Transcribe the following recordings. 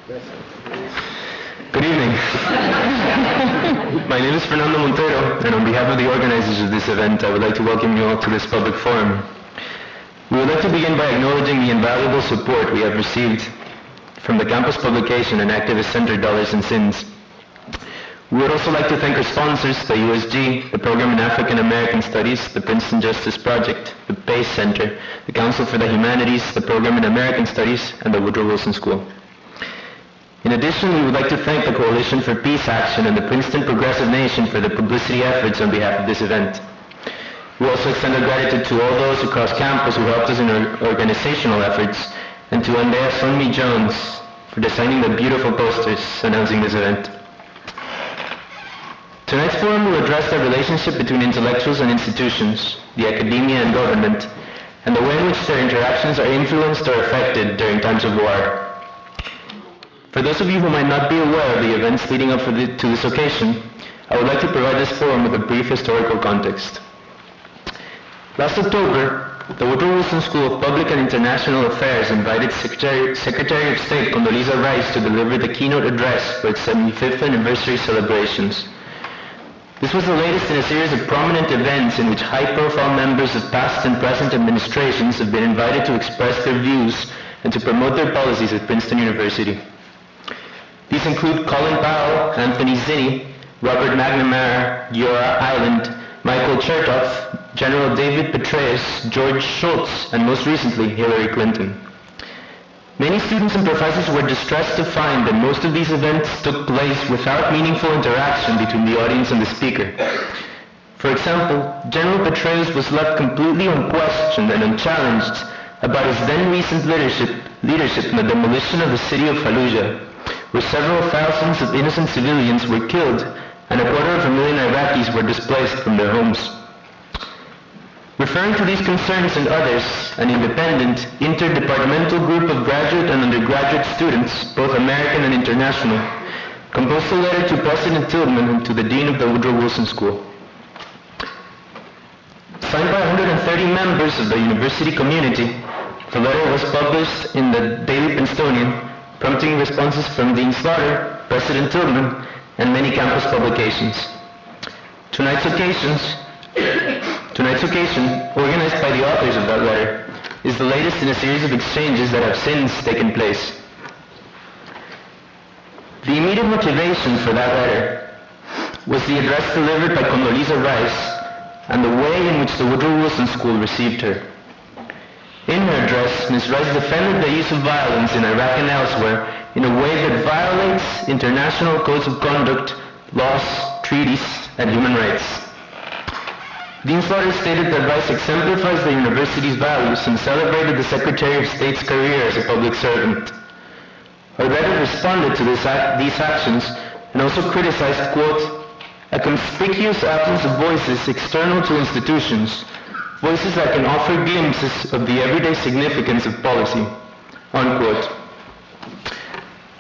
Good evening. My name is Fernando Montero, and on behalf of the organizers of this event, I would like to welcome you all to this public forum. We would like to begin by acknowledging the invaluable support we have received from the campus publication and activist center Dollars and Sins. We would also like to thank our sponsors, the USG, the Program in African American Studies, the Princeton Justice Project, the PACE Center, the Council for the Humanities, the Program in American Studies, and the Woodrow Wilson School. In addition, we would like to thank the Coalition for Peace Action and the Princeton Progressive Nation for their publicity efforts on behalf of this event. We also extend our gratitude to all those across campus who helped us in our organizational efforts, and to Andrea Sonmi Jones for designing the beautiful posters announcing this event. Tonight's forum will address the relationship between intellectuals and institutions, the academia and government, and the way in which their interactions are influenced or affected during times of war. For those of you who might not be aware of the events leading up to this occasion, I would like to provide this forum with a brief historical context. Last October, the Woodrow Wilson School of Public and International Affairs invited Secretary of State Condoleeza Rice to deliver the keynote address for its 75th anniversary celebrations. This was the latest in a series of prominent events in which high-profile members of past and present administrations have been invited to express their views and to promote their policies at Princeton University. These include Colin Powell, Anthony Zinni, Robert McNamara, Giora Island, Michael Chertoff, General David Petraeus, George Shultz, and most recently, Hillary Clinton. Many students and professors were distressed to find that most of these events took place without meaningful interaction between the audience and the speaker. For example, General Petraeus was left completely unquestioned and unchallenged about his then recent leadership in the demolition of the city of Fallujah, where several thousands of innocent civilians were killed and 250,000 Iraqis were displaced from their homes. Referring to these concerns and others, an independent, interdepartmental group of graduate and undergraduate students, both American and international, composed a letter to President Tillman and to the Dean of the Woodrow Wilson School. Signed by 130 members of the university community, the letter was published in the Daily Princetonian, prompting responses from Dean Slaughter, President Tillman, and many campus publications. Tonight's occasion, organized by the authors of that letter, is the latest in a series of exchanges that have since taken place. The immediate motivation for that letter was the address delivered by Condoleeza Rice and the way in which the Woodrow Wilson School received her. In her address, Ms. Rice defended the use of violence in Iraq and elsewhere in a way that violates international codes of conduct, laws, treaties, and human rights. Dean Slaughter stated that Rice exemplifies the university's values and celebrated the Secretary of State's career as a public servant. Our letter responded to these actions and also criticized, quote, a conspicuous absence of voices external to institutions, voices that can offer glimpses of the everyday significance of policy, unquote.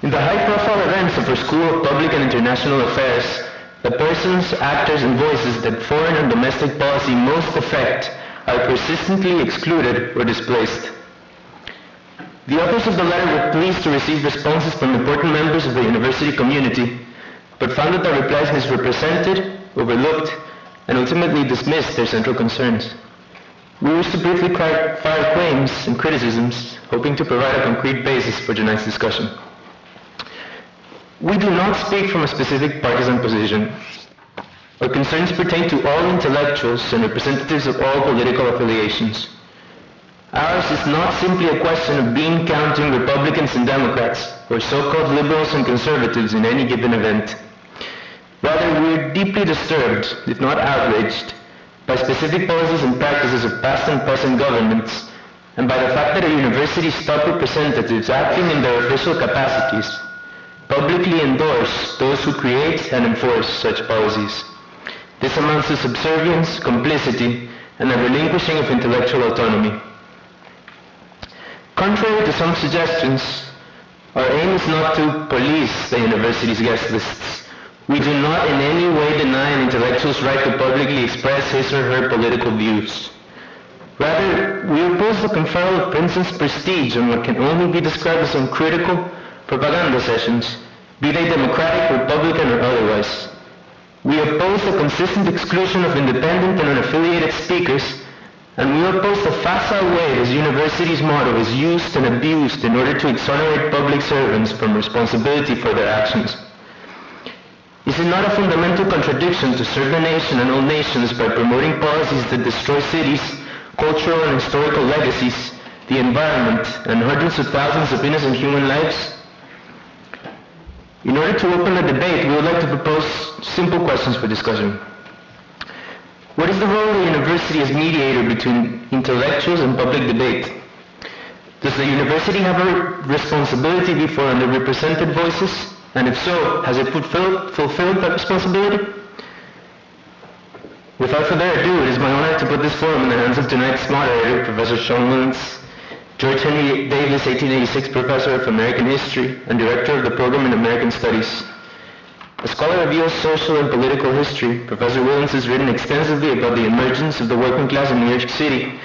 In the high-profile events of our School of Public and International Affairs, the persons, actors, and voices that foreign and domestic policy most affect are persistently excluded or displaced. The authors of the letter were pleased to receive responses from important members of the university community, but found that the replies misrepresented, overlooked, and ultimately dismissed their central concerns. We wish to briefly fire claims and criticisms, hoping to provide a concrete basis for tonight's discussion. We do not speak from a specific partisan position. Our concerns pertain to all intellectuals and representatives of all political affiliations. Ours is not simply a question of bean counting Republicans and Democrats, or so-called liberals and conservatives in any given event. Rather, we are deeply disturbed, if not outraged, by specific policies and practices of past and present governments, and by the fact that our university's top representatives acting in their official capacities publicly endorse those who create and enforce such policies. This amounts to subservience, complicity, and a relinquishing of intellectual autonomy. Contrary to some suggestions, our aim is not to police the university's guest lists. We do not in any way deny an intellectual's right to publicly express his or her political views. Rather, we oppose the conferral of Princeton's prestige on what can only be described as uncritical, propaganda sessions, be they democratic, Republican, or otherwise. We oppose the consistent exclusion of independent and unaffiliated speakers, and we oppose the facile way this university's motto is used and abused in order to exonerate public servants from responsibility for their actions. Is it not a fundamental contradiction to serve the nation and all nations by promoting policies that destroy cities, cultural and historical legacies, the environment, and hundreds of thousands of innocent human lives? In order to open the debate, we would like to propose simple questions for discussion. What is the role of the university as mediator between intellectuals and public debate? Does the university have a responsibility before underrepresented voices? And if so, has it fulfilled that responsibility? Without further ado, it is my honor to put this forum in the hands of tonight's moderator, Professor Sean Willens, George Henry Davis, 1886 Professor of American History and Director of the Program in American Studies. A scholar of U.S. social and political history, Professor Willens has written extensively about the emergence of the working class in New York City,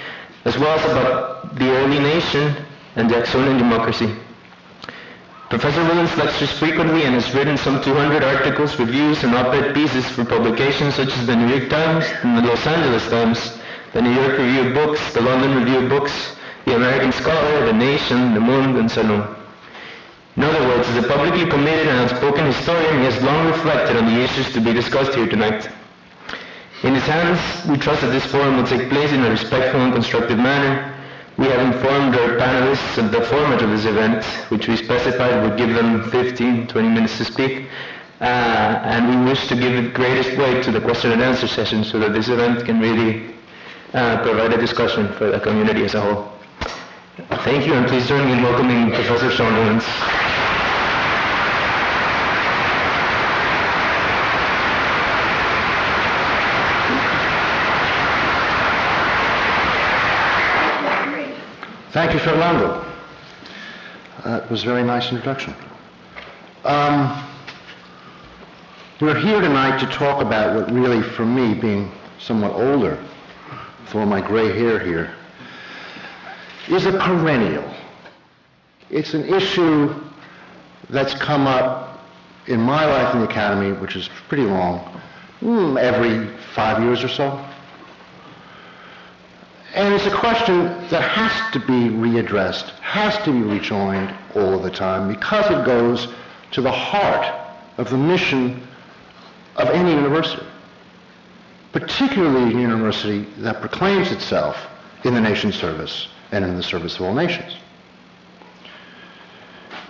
as well as about the early nation and Jacksonian democracy. Professor Willens lectures frequently and has written some 200 articles, reviews, and op-ed pieces for publications such as the New York Times, the Los Angeles Times, the New York Review of Books, the London Review of Books, the American Scholar, the Nation, Le Monde, and so on. In other words, as a publicly committed and outspoken historian, he has long reflected on the issues to be discussed here tonight. In his hands, we trust that this forum will take place in a respectful and constructive manner. We have informed our panelists of the format of this event, which we specified would give them 15-20 minutes to speak, and we wish to give the greatest weight to the question and answer session so that this event can really provide a discussion for the community as a whole. Thank you, and please join me in welcoming Professor Sean Willens. Thank you, Fernando. It was a very nice introduction. We're here tonight to talk about what really, for me, being somewhat older, with all my gray hair here, is a perennial. It's an issue that's come up in my life in the academy, which is pretty long, every 5 years or so. And it's a question that has to be readdressed, has to be rejoined all of the time, because it goes to the heart of the mission of any university, particularly a university that proclaims itself in the nation's service and in the service of all nations.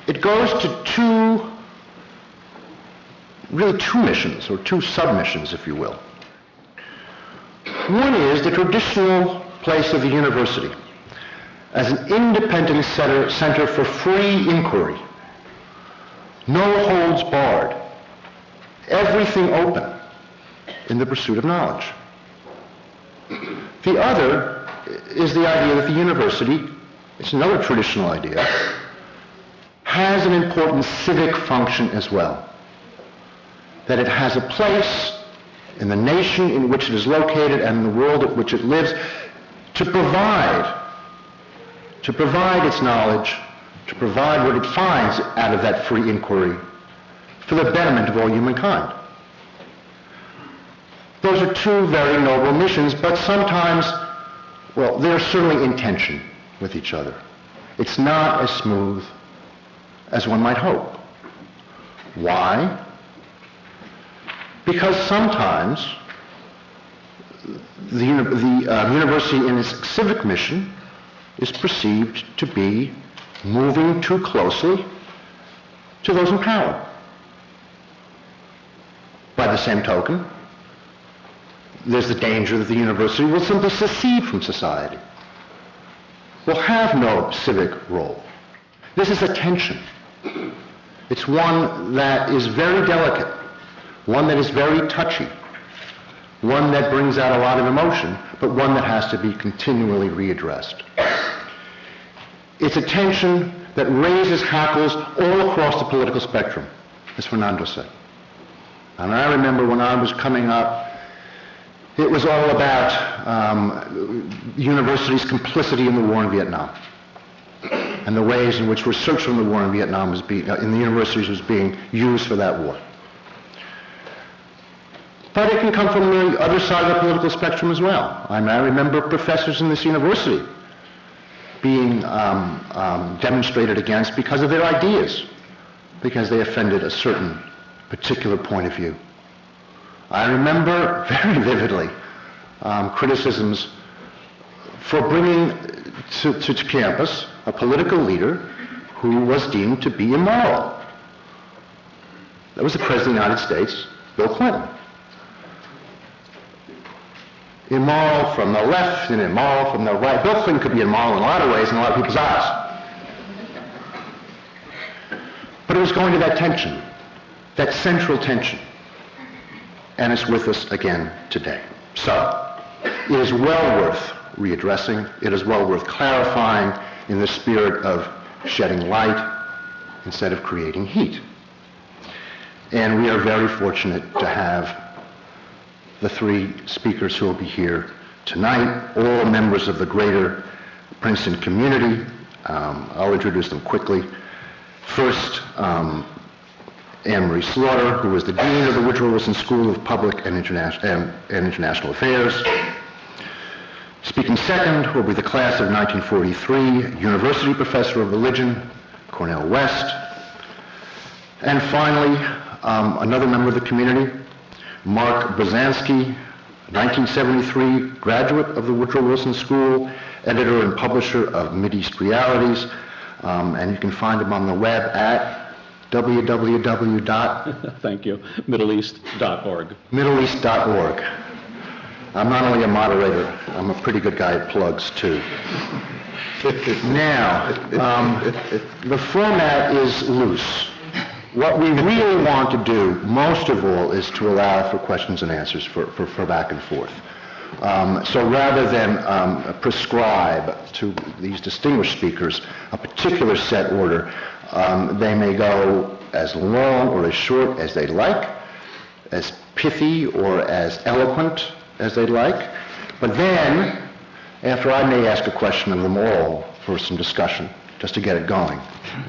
It goes to two missions, or two submissions, if you will. One is the traditional place of the university as an independent center for free inquiry, no holds barred, everything open in the pursuit of knowledge. The other is the idea that the university, it's another traditional idea, has an important civic function as well, that it has a place in the nation in which it is located and in the world at which it lives to provide its knowledge, to provide what it finds out of that free inquiry for the betterment of all humankind. Those are two very noble missions, but sometimes, well, they're certainly in tension with each other. It's not as smooth as one might hope. Why? Because sometimes the university in its civic mission is perceived to be moving too closely to those in power. By the same token, there's the danger that the university will simply secede from society, will have no civic role. This is a tension. It's one that is very delicate, one that is very touchy, one that brings out a lot of emotion, but one that has to be continually readdressed. It's a tension that raises hackles all across the political spectrum, as Fernando said. And I remember when I was coming up, it was all about universities' complicity in the war in Vietnam. and the ways in which research from the war in Vietnam was being, in the universities was being used for that war. But it can come from the other side of the political spectrum as well. I remember professors in this university being demonstrated against because of their ideas, because they offended a certain particular point of view. I remember very vividly criticisms for bringing to campus a political leader who was deemed to be immoral. That was the President of the United States, Bill Clinton. Immoral from the left and immoral from the right. Bill Clinton could be immoral in a lot of ways in a lot of people's eyes. But it was going to that tension, that central tension. And it's with us again today. So, it is well worth readdressing. It is well worth clarifying in the spirit of shedding light instead of creating heat. And we are very fortunate to have the three speakers who will be here tonight, all members of the greater Princeton community. I'll introduce them quickly. First, Anne-Marie Slaughter, who is the Dean of the Woodrow Wilson School of Public and International Affairs. Speaking second will be the class of 1943, University Professor of Religion, Cornel West. And finally, another member of the community, Mark Brzezinski, 1973 graduate of the Woodrow Wilson School, editor and publisher of Mideast Realities, and you can find him on the web at www. Thank you. Middleeast.org. Middleeast.org. I'm not only a moderator, I'm a pretty good guy at plugs too. Now, the format is loose. What we really want to do, most of all, is to allow for questions and answers, for back and forth. So rather than prescribe to these distinguished speakers a particular set order, they may go as long or as short as they like, as pithy or as eloquent as they'd like. But then, after I may ask a question of them all for some discussion, just to get it going.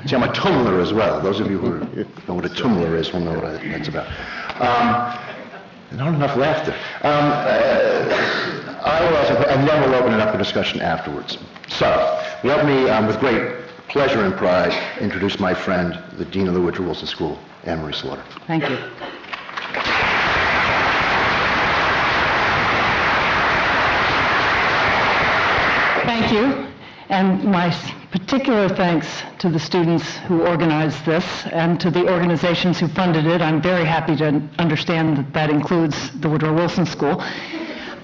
See, I'm a tumbler as well. Those of you who know what a tumbler is will know what that's about. Not enough laughter. I will ask, and then we'll open it up for discussion afterwards. So, let me, with great pleasure and pride, introduce my friend, the Dean of the Woodrow Wilson School, Anne-Marie Slaughter. Thank you. Thank you. And my particular thanks to the students who organized this and to the organizations who funded it. I'm very happy to understand that that includes the Woodrow Wilson School.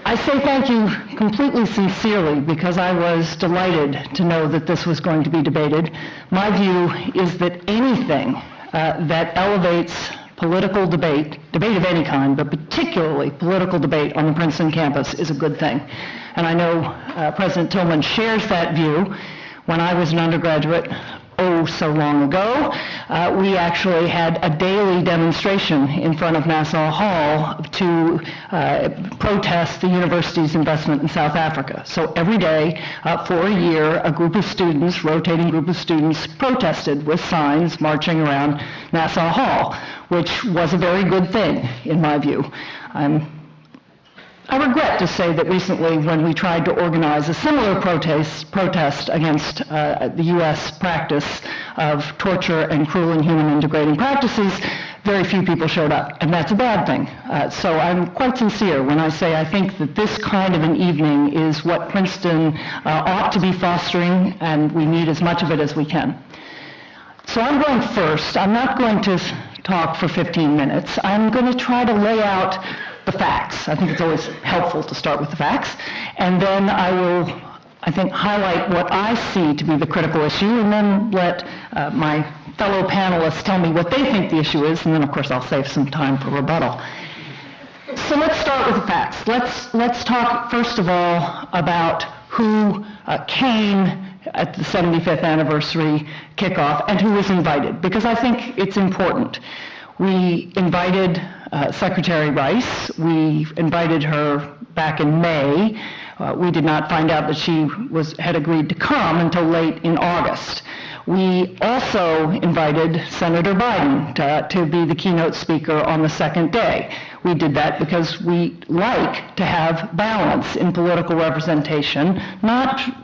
I say thank you completely sincerely because I was delighted to know that this was going to be debated. My view is that anything that elevates political debate of any kind, but particularly political debate on the Princeton campus is a good thing. And I know President Tillman shares that view. When I was an undergraduate, oh so long ago, we actually had a daily demonstration in front of Nassau Hall to protest the university's investment in South Africa. So every day for a year, a group of students, rotating group of students, protested with signs marching around Nassau Hall, which was a very good thing in my view. I regret to say that recently when we tried to organize a similar protest against the U.S. practice of torture and cruel, inhuman, and degrading practices, very few people showed up, and that's a bad thing. So I'm quite sincere when I say I think that this kind of an evening is what Princeton ought to be fostering, and we need as much of it as we can. So I'm going first. I'm not going to talk for 15 minutes. I'm going to try to lay out the facts. I think it's always helpful to start with the facts. And then I will, I think, highlight what I see to be the critical issue, and then let my fellow panelists tell me what they think the issue is, and then, of course, I'll save some time for rebuttal. So let's start with the facts. Let's talk, first of all, about who came at the 75th anniversary kickoff and who was invited, because I think it's important. We invited Secretary Rice. We invited her back in May. We did not find out that she had agreed to come until late in August. We also invited Senator Biden to be the keynote speaker on the second day. We did that because we like to have balance in political representation, not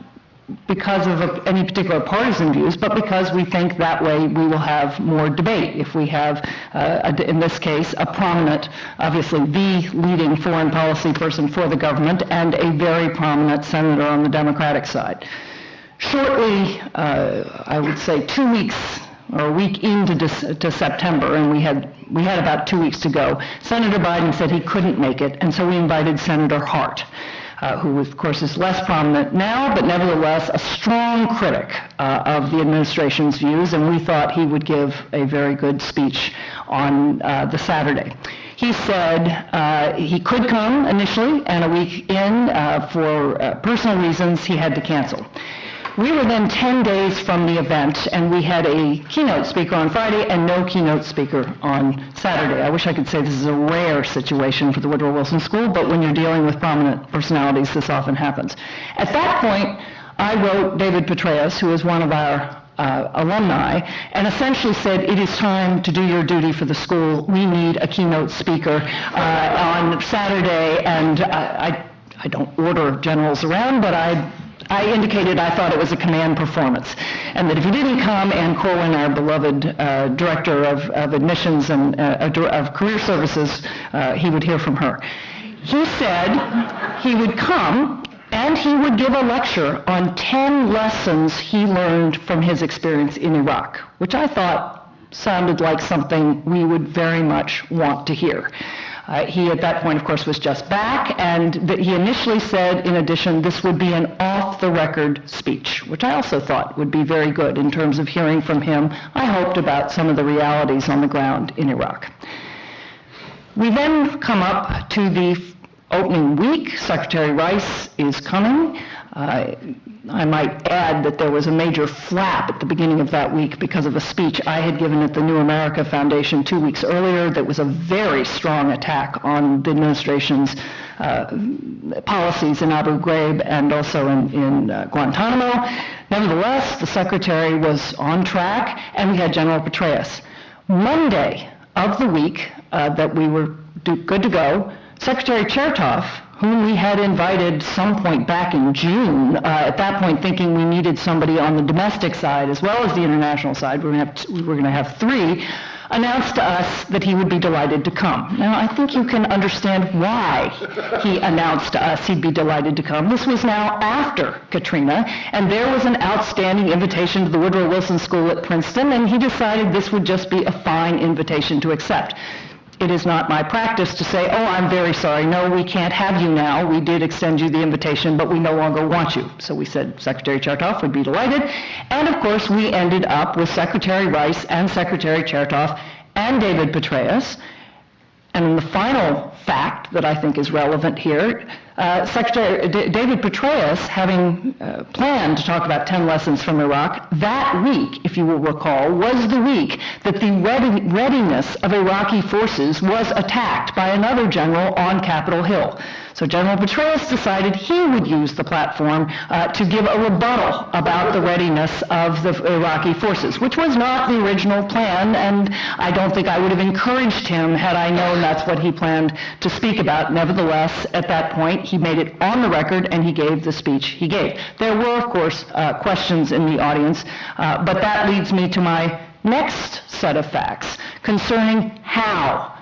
because of any particular partisan views, but because we think that way we will have more debate if we have, in this case, a prominent, obviously the leading foreign policy person for the government and a very prominent senator on the Democratic side. Shortly, I would say 2 weeks or a week into September, and we had about 2 weeks to go, Senator Biden said he couldn't make it, and so we invited Senator Hart, who of course is less prominent now, but nevertheless a strong critic of the administration's views, and we thought he would give a very good speech on the Saturday. He said he could come initially, and a week in, for personal reasons, he had to cancel. We were then 10 days from the event, and we had a keynote speaker on Friday and no keynote speaker on Saturday. I wish I could say this is a rare situation for the Woodrow Wilson School, but when you're dealing with prominent personalities, this often happens. At that point, I wrote David Petraeus, who is one of our alumni, and essentially said, it is time to do your duty for the school. We need a keynote speaker on Saturday, and I don't order generals around, but I indicated I thought it was a command performance, and that if he didn't come, Ann Corwin, our beloved director of admissions and of career services, he would hear from her. He said he would come and he would give a lecture on 10 lessons he learned from his experience in Iraq, which I thought sounded like something we would very much want to hear. He, at that point, of course, was just back, and that he initially said, in addition, this would be an off-the-record speech, which I also thought would be very good in terms of hearing from him, I hoped, about some of the realities on the ground in Iraq. We then come up to the opening week. Secretary Rice is coming. I might add that there was a major flap at the beginning of that week because of a speech I had given at the New America Foundation 2 weeks earlier that was a very strong attack on the administration's policies in Abu Ghraib and also in Guantanamo. Nevertheless, the secretary was on track, and we had General Petraeus. Monday of the week that we were good to go, Secretary Chertoff, whom we had invited some point back in June, at that point thinking we needed somebody on the domestic side as well as the international side, we were going to have three, announced to us that he would be delighted to come. Now, I think you can understand why he announced to us he'd be delighted to come. This was now after Katrina, and there was an outstanding invitation to the Woodrow Wilson School at Princeton, and he decided this would just be a fine invitation to accept. It is not my practice to say, oh, I'm very sorry, no, we can't have you now. We did extend you the invitation, but we no longer want you. So we said Secretary Chertoff would be delighted. And of course, we ended up with Secretary Rice and Secretary Chertoff and David Petraeus. And the final fact that I think is relevant here, Secretary David Petraeus, having planned to talk about 10 lessons from Iraq, that week, if you will recall, was the week that the readiness of Iraqi forces was attacked by another general on Capitol Hill. So General Petraeus decided he would use the platform to give a rebuttal about the readiness of the Iraqi forces, which was not the original plan, and I don't think I would have encouraged him had I known that's what he planned to speak about. Nevertheless, at that point, he made it on the record and he gave the speech he gave. There were, of course, questions in the audience, but that leads me to my next set of facts concerning how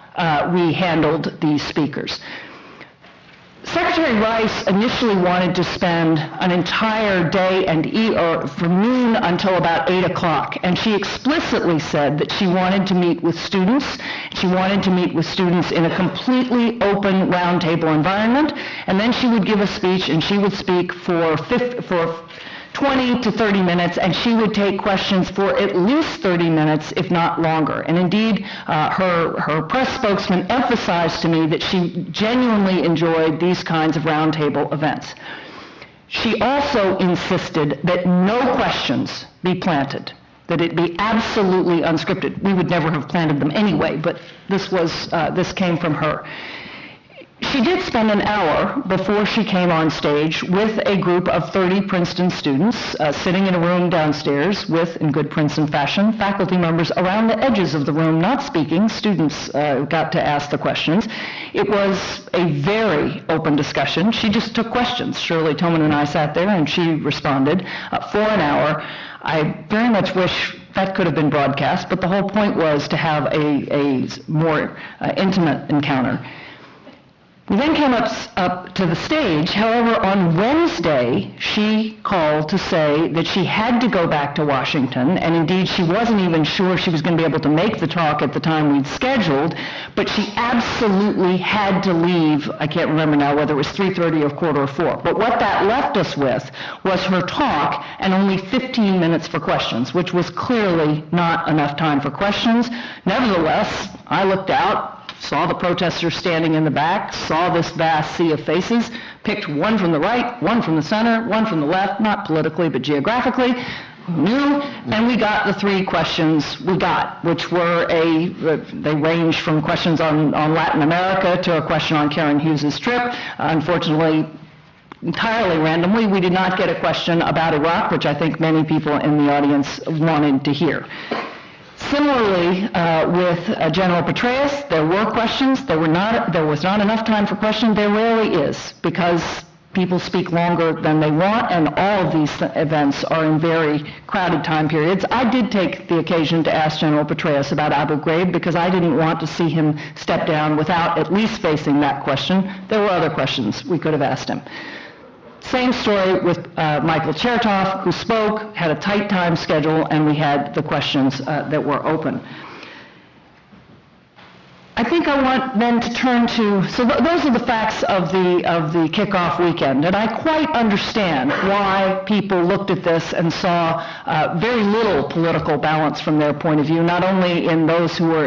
we handled these speakers. Secretary Rice initially wanted to spend an entire day and or from noon until about 8 o'clock, and she explicitly said that she wanted to meet with students. She wanted to meet with students in a completely open roundtable environment, and then she would give a speech, and she would speak for 20 to 30 minutes, and she would take questions for at least 30 minutes, if not longer. And indeed, her press spokesman emphasized to me that she genuinely enjoyed these kinds of roundtable events. She also insisted that no questions be planted, that it be absolutely unscripted. We would never have planted them anyway, but this came from her. she did spend an hour before she came on stage with a group of 30 Princeton students sitting in a room downstairs with, in good Princeton fashion, faculty members around the edges of the room not speaking. Students got to ask the questions. It was a very open discussion. She just took questions. Shirley Tillman and I sat there and she responded for an hour. I very much wish that could have been broadcast, but the whole point was to have a more intimate encounter. We then came up to the stage. However, on Wednesday, she called to say that she had to go back to Washington, and indeed she wasn't even sure she was going to be able to make the talk at the time we'd scheduled, but she absolutely had to leave. I can't remember now whether it was 3:30 or 3:45. But what that left us with was her talk and only 15 minutes for questions, which was clearly not enough time for questions. Nevertheless, I looked out, saw the protesters standing in the back, saw this vast sea of faces, picked one from the right, one from the center, one from the left, not politically but geographically, who knew, and we got the 3 questions we got, which were they ranged from questions on Latin America to a question on Karen Hughes' trip. Unfortunately, entirely randomly, we did not get a question about Iraq, which I think many people in the audience wanted to hear. Similarly, with General Petraeus, there were questions. There was not enough time for questions. There rarely is, because people speak longer than they want, and all of these events are in very crowded time periods. I did take the occasion to ask General Petraeus about Abu Ghraib, because I didn't want to see him step down without at least facing that question. There were other questions we could have asked him. Same story with Michael Chertoff, who spoke, had a tight time schedule, and we had the questions that were open. I think I want then to turn to, so those are the facts of the kickoff weekend, and I quite understand why people looked at this and saw very little political balance from their point of view, not only in those who were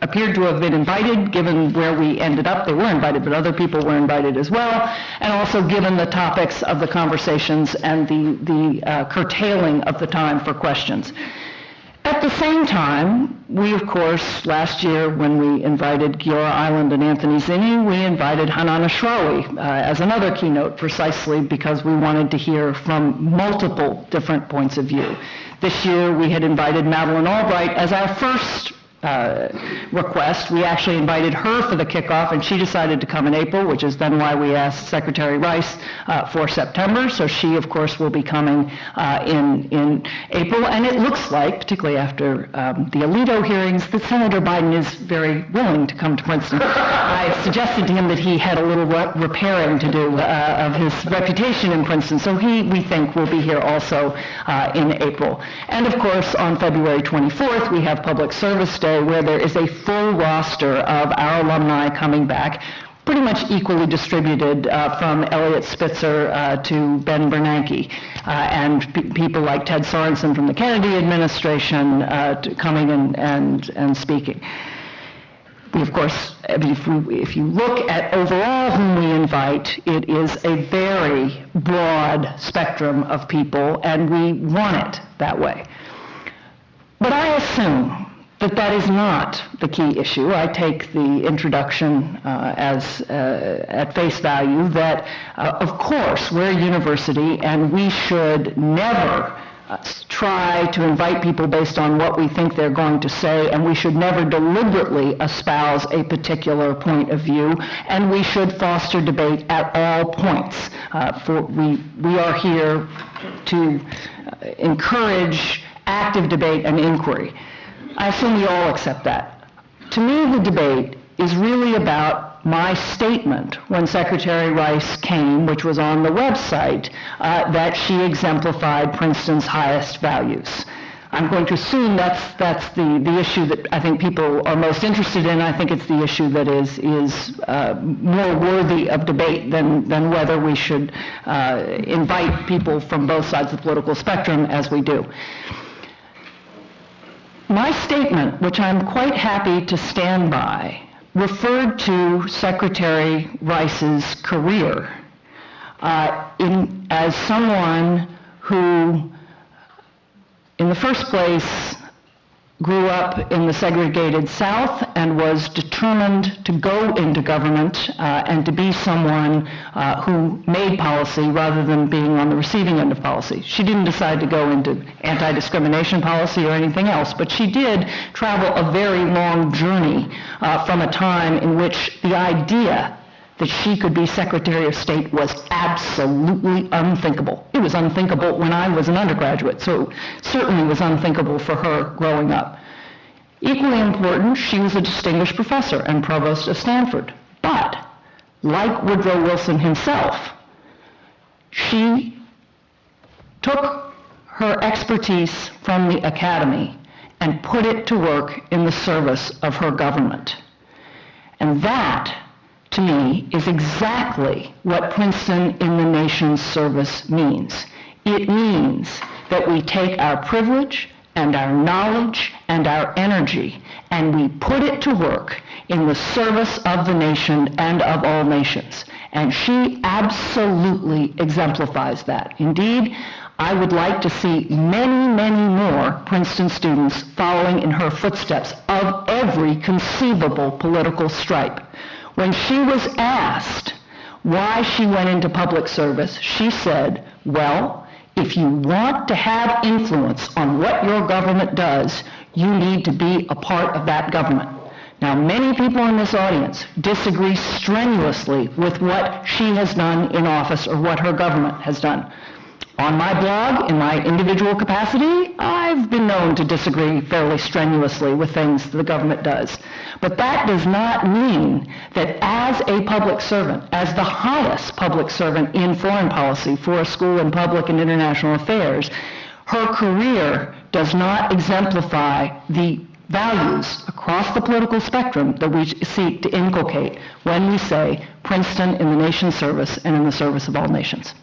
appeared to have been invited, given where we ended up, they were invited, but other people were invited as well, and also given the topics of the conversations and the curtailing of the time for questions. At the same time, we, of course, last year when we invited Giora Island and Anthony Zinni, we invited Hanan Ashrawi as another keynote, precisely because we wanted to hear from multiple different points of view. This year, we had invited Madeleine Albright as our first request. We actually invited her for the kickoff, and she decided to come in April, which is then why we asked Secretary Rice for September. So she, of course, will be coming in April. And it looks like, particularly after the Alito hearings, that Senator Biden is very willing to come to Princeton. I suggested to him that he had a little repairing to do of his reputation in Princeton. So we think, will be here also in April. And of course, on February 24th, we have Public Service Day, where there is a full roster of our alumni coming back, pretty much equally distributed from Elliot Spitzer to Ben Bernanke, and people like Ted Sorensen from the Kennedy administration coming and speaking. We, of course, if you look at overall whom we invite, it is a very broad spectrum of people, and we want it that way. But I assume that is not the key issue. I take the introduction as at face value that, of course, we're a university and we should never try to invite people based on what we think they're going to say, and we should never deliberately espouse a particular point of view, and we should foster debate at all points. We are here to encourage active debate and inquiry. I assume we all accept that. To me, the debate is really about my statement when Secretary Rice came, which was on the website, that she exemplified Princeton's highest values. I'm going to assume that's the issue that I think people are most interested in. I think it's the issue that is more worthy of debate than whether we should invite people from both sides of the political spectrum as we do. My statement, which I'm quite happy to stand by, referred to Secretary Rice's career as someone who, in the first place, grew up in the segregated South and was determined to go into government and to be someone who made policy rather than being on the receiving end of policy. She didn't decide to go into anti-discrimination policy or anything else, but she did travel a very long journey from a time in which the idea that she could be Secretary of State was absolutely unthinkable. It was unthinkable when I was an undergraduate, so it certainly was unthinkable for her growing up. Equally important, she was a distinguished professor and provost of Stanford. But, like Woodrow Wilson himself, she took her expertise from the academy and put it to work in the service of her government. And that, to me, is exactly what Princeton in the nation's service means. It means that we take our privilege and our knowledge and our energy and we put it to work in the service of the nation and of all nations. And she absolutely exemplifies that. Indeed, I would like to see many, many more Princeton students following in her footsteps of every conceivable political stripe. When she was asked why she went into public service, she said, well, if you want to have influence on what your government does, you need to be a part of that government. Now, many people in this audience disagree strenuously with what she has done in office or what her government has done. On my blog, in my individual capacity, I've been known to disagree fairly strenuously with things the government does. But that does not mean that as a public servant, as the highest public servant in foreign policy for a school in public and international affairs, her career does not exemplify the values across the political spectrum that we seek to inculcate when we say Princeton in the nation's service and in the service of all nations.